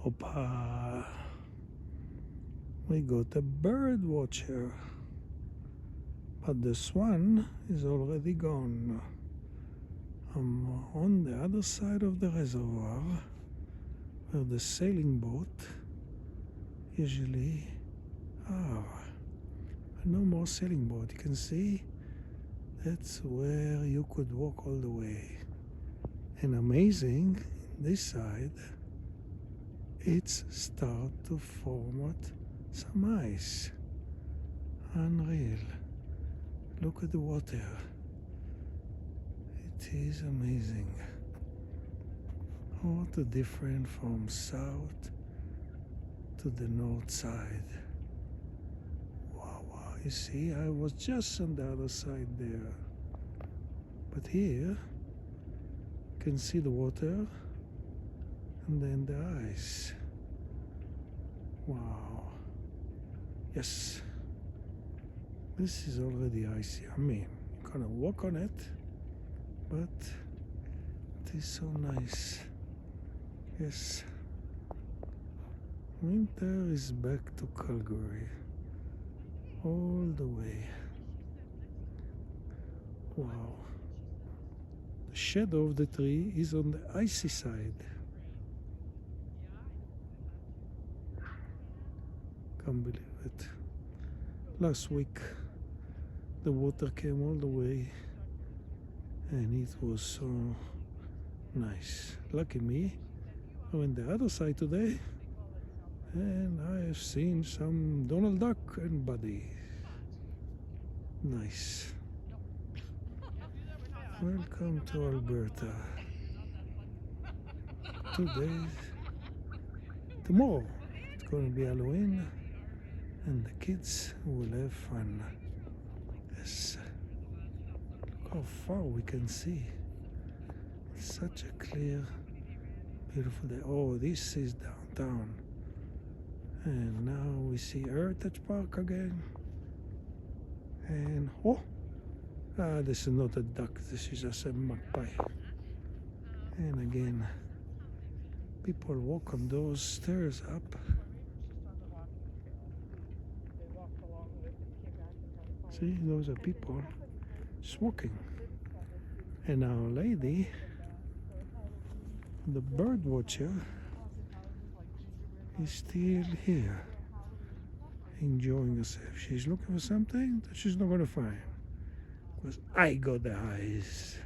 Opa! We got a bird watcher, but the swan is already gone. I'm on the other side of the reservoir, where the sailing boat usually are. No more sailing boat. You can see that's where you could walk all the way. And amazing, this side, it's start to form out some ice. Unreal. Look at the water. It is amazing. What a difference from south to the north side. Wow, wow. You see, I was just on the other side there. But here, you can see the water and then the ice. Wow. Yes. This is already icy. I mean, you're gonna walk on it, but it is so nice. Yes. Winter is back to Calgary. All the way. Wow. The shadow of the tree is on the icy side. Can't believe it. Last week the water came all the way and it was so nice. Lucky me, I went the other side today and I have seen some Donald Duck and Buddy. Nice. Welcome to Alberta. Tomorrow it's going to be Halloween and the kids will have fun. Yes. Look how far we can see. It's such a clear, beautiful day. Oh, this is downtown. And now we see Heritage Park again. And this is not a duck, this is just a magpie. And again, people walk on those stairs up. See, those are people just walking. And our lady, the bird watcher, is still here, enjoying herself. She's looking for something that she's not going to find, because I got the eyes.